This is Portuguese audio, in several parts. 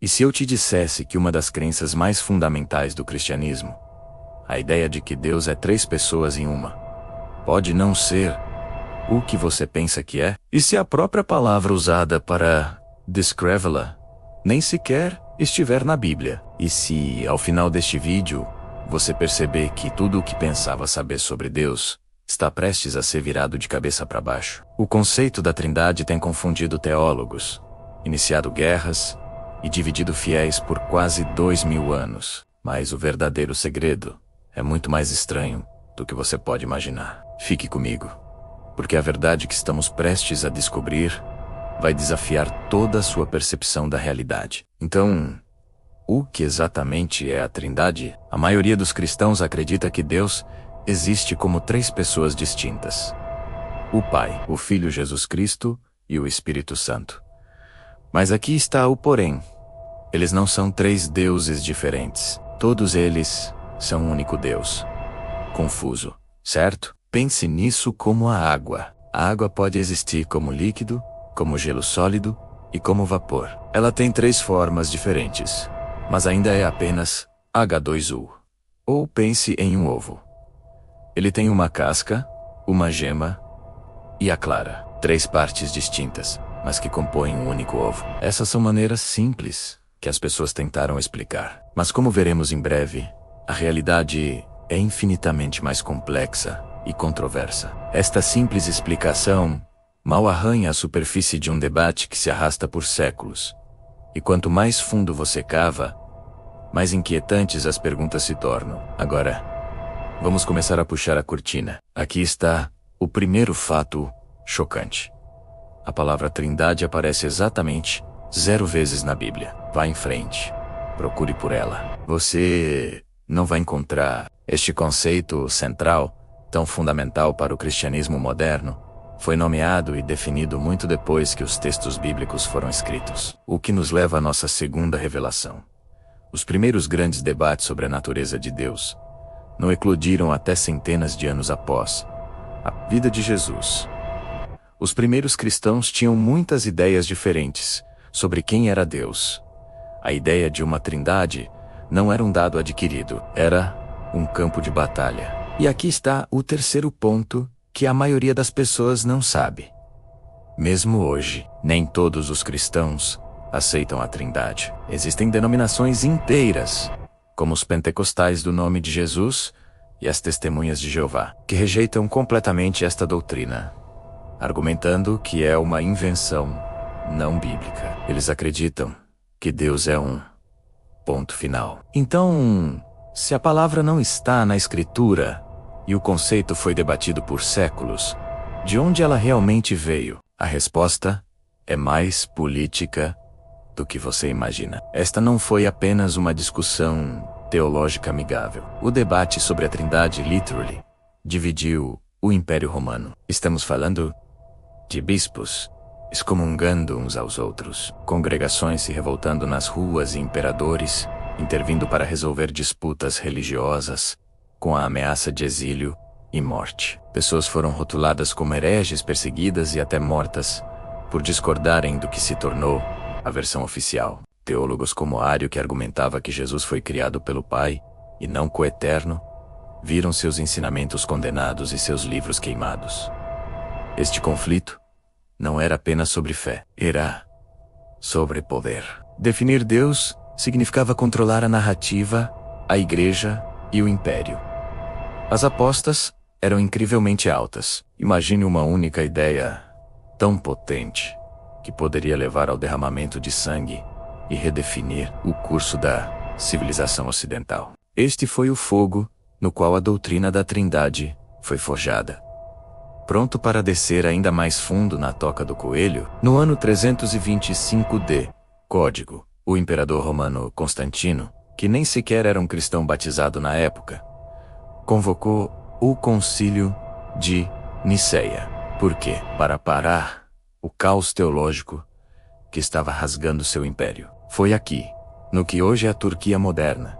E se eu te dissesse que uma das crenças mais fundamentais do cristianismo, a ideia de que Deus é três pessoas em uma, pode não ser o que você pensa que é? E se a própria palavra usada para descrevê-la nem sequer estiver na Bíblia? E se, ao final deste vídeo, você perceber que tudo o que pensava saber sobre Deus está prestes a ser virado de cabeça para baixo? O conceito da Trindade tem confundido teólogos, iniciado guerras e dividido fiéis por quase 2000 anos. Mas o verdadeiro segredo é muito mais estranho do que você pode imaginar. Fique comigo, porque a verdade que estamos prestes a descobrir vai desafiar toda a sua percepção da realidade. Então, o que exatamente é a Trindade? A maioria dos cristãos acredita que Deus existe como três pessoas distintas: o Pai, o Filho Jesus Cristo e o Espírito Santo. Mas aqui está o porém. Eles não são três deuses diferentes. Todos eles são um único Deus. Confuso, certo? Pense nisso como a água. A água pode existir como líquido, como gelo sólido e como vapor. Ela tem três formas diferentes, mas ainda é apenas H2O. Ou pense em um ovo. Ele tem uma casca, uma gema e a clara. Três partes distintas, mas que compõem um único ovo. Essas são maneiras simples que as pessoas tentaram explicar. Mas como veremos em breve, a realidade é infinitamente mais complexa e controversa. Esta simples explicação mal arranha a superfície de um debate que se arrasta por séculos. E quanto mais fundo você cava, mais inquietantes as perguntas se tornam. Agora, vamos começar a puxar a cortina. Aqui está o primeiro fato chocante. A palavra Trindade aparece exatamente 0 vezes na Bíblia. Vá em frente. Procure por ela. Você não vai encontrar este conceito central, tão fundamental para o cristianismo moderno. Foi nomeado e definido muito depois que os textos bíblicos foram escritos. O que nos leva à nossa segunda revelação. Os primeiros grandes debates sobre a natureza de Deus não eclodiram até centenas de anos após a vida de Jesus. Os primeiros cristãos tinham muitas ideias diferentes sobre quem era Deus. A ideia de uma trindade não era um dado adquirido, era um campo de batalha. E aqui está o terceiro ponto que a maioria das pessoas não sabe. Mesmo hoje, nem todos os cristãos aceitam a Trindade. Existem denominações inteiras, como os pentecostais do nome de Jesus e as testemunhas de Jeová, que rejeitam completamente esta doutrina, argumentando que é uma invenção não bíblica. Eles acreditam que Deus é um ponto final. Então, se a palavra não está na Escritura e o conceito foi debatido por séculos, de onde ela realmente veio? A resposta é mais política do que você imagina. Esta não foi apenas uma discussão teológica amigável. O debate sobre a Trindade literally dividiu o Império Romano. Estamos falando de bispos excomungando uns aos outros, congregações se revoltando nas ruas e imperadores intervindo para resolver disputas religiosas, com a ameaça de exílio e morte. Pessoas foram rotuladas como hereges, perseguidas e até mortas por discordarem do que se tornou a versão oficial. Teólogos como Ário, que argumentava que Jesus foi criado pelo Pai e não coeterno, viram seus ensinamentos condenados e seus livros queimados. Este conflito não era apenas sobre fé, era sobre poder. Definir Deus significava controlar a narrativa, a igreja e o império. As apostas eram incrivelmente altas. Imagine uma única ideia tão potente que poderia levar ao derramamento de sangue e redefinir o curso da civilização ocidental. Este foi o fogo no qual a doutrina da Trindade foi forjada. Pronto para descer ainda mais fundo na toca do coelho, no ano 325 d. Código, o imperador romano Constantino, que nem sequer era um cristão batizado na época, convocou o Concílio de Niceia. Por quê? Para parar o caos teológico que estava rasgando seu império. Foi aqui, no que hoje é a Turquia moderna,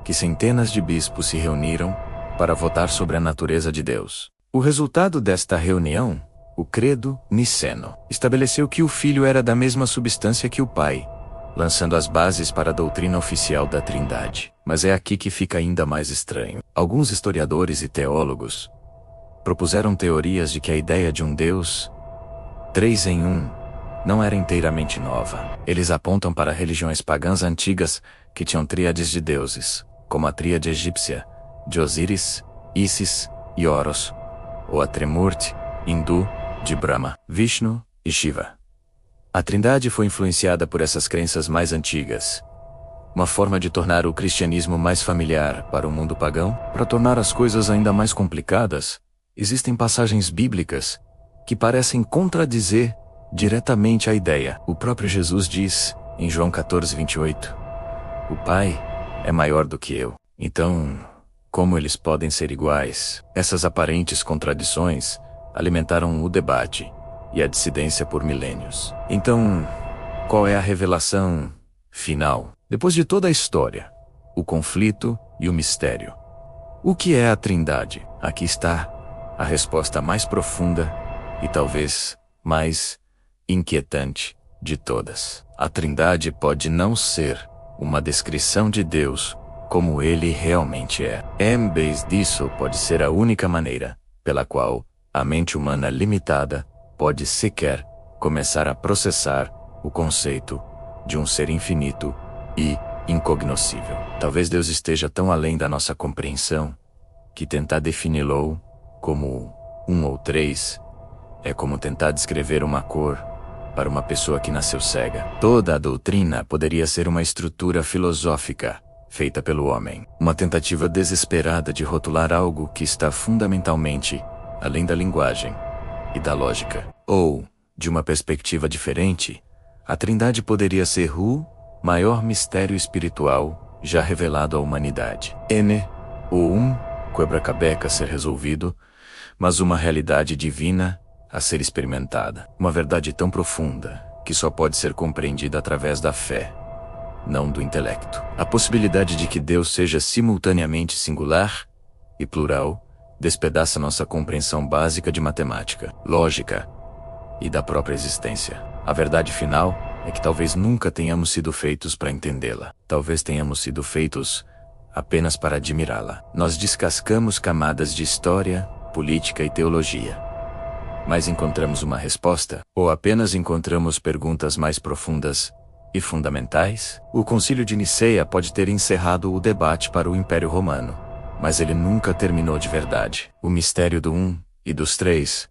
que centenas de bispos se reuniram para votar sobre a natureza de Deus. O resultado desta reunião, o Credo Niceno, estabeleceu que o Filho era da mesma substância que o Pai, lançando as bases para a doutrina oficial da Trindade. Mas é aqui que fica ainda mais estranho. Alguns historiadores e teólogos propuseram teorias de que a ideia de um Deus, três em um, não era inteiramente nova. Eles apontam para religiões pagãs antigas que tinham tríades de deuses, como a tríade egípcia, de Osíris, Ísis e Horus, ou a Trimurti, hindu, de Brahma, Vishnu e Shiva. A Trindade foi influenciada por essas crenças mais antigas, uma forma de tornar o cristianismo mais familiar para o mundo pagão. Para tornar as coisas ainda mais complicadas, existem passagens bíblicas que parecem contradizer diretamente a ideia. O próprio Jesus diz, em João 14:28, "O Pai é maior do que eu." Então, como eles podem ser iguais? Essas aparentes contradições alimentaram o debate e a dissidência por milênios. Então, qual é a revelação final? Depois de toda a história, o conflito e o mistério, o que é a Trindade? Aqui está a resposta mais profunda e talvez mais inquietante de todas. A Trindade pode não ser uma descrição de Deus como ele realmente é. Em vez disso, pode ser a única maneira pela qual a mente humana limitada pode sequer começar a processar o conceito de um ser infinito e incognoscível. Talvez Deus esteja tão além da nossa compreensão que tentar defini-lo como um ou três é como tentar descrever uma cor para uma pessoa que nasceu cega. Toda a doutrina poderia ser uma estrutura filosófica feita pelo homem, uma tentativa desesperada de rotular algo que está fundamentalmente além da linguagem e da lógica. Ou, de uma perspectiva diferente, a Trindade poderia ser o maior mistério espiritual já revelado à humanidade. Ou um quebra-cabeça a ser resolvido, mas uma realidade divina a ser experimentada. Uma verdade tão profunda que só pode ser compreendida através da fé, não do intelecto. A possibilidade de que Deus seja simultaneamente singular e plural despedaça nossa compreensão básica de matemática, lógica e da própria existência. A verdade final é que talvez nunca tenhamos sido feitos para entendê-la. Talvez tenhamos sido feitos apenas para admirá-la. Nós descascamos camadas de história, política e teologia. Mas encontramos uma resposta? Ou apenas encontramos perguntas mais profundas e fundamentais? O Concílio de Niceia pode ter encerrado o debate para o Império Romano, mas ele nunca terminou de verdade. O mistério do um e dos três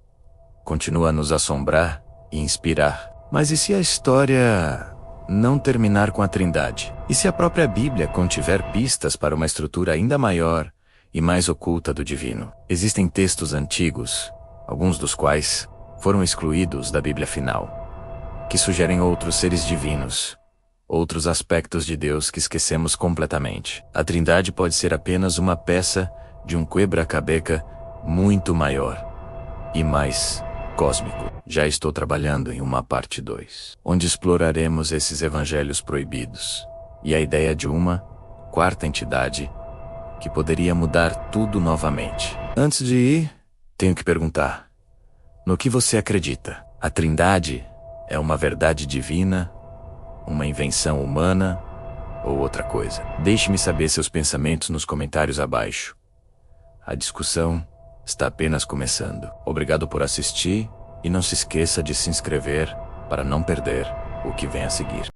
continua a nos assombrar e inspirar. Mas e se a história não terminar com a Trindade? E se a própria Bíblia contiver pistas para uma estrutura ainda maior e mais oculta do divino? Existem textos antigos, alguns dos quais foram excluídos da Bíblia final, que sugerem outros seres divinos, outros aspectos de Deus que esquecemos completamente. A Trindade pode ser apenas uma peça de um quebra-cabeça muito maior e mais cósmico. Já estou trabalhando em uma parte 2, onde exploraremos esses evangelhos proibidos e a ideia de uma quarta entidade que poderia mudar tudo novamente. Antes de ir, tenho que perguntar: no que você acredita? A Trindade é uma verdade divina, uma invenção humana ou outra coisa? Deixe-me saber seus pensamentos nos comentários abaixo. A discussão está apenas começando. Obrigado por assistir e não se esqueça de se inscrever para não perder o que vem a seguir.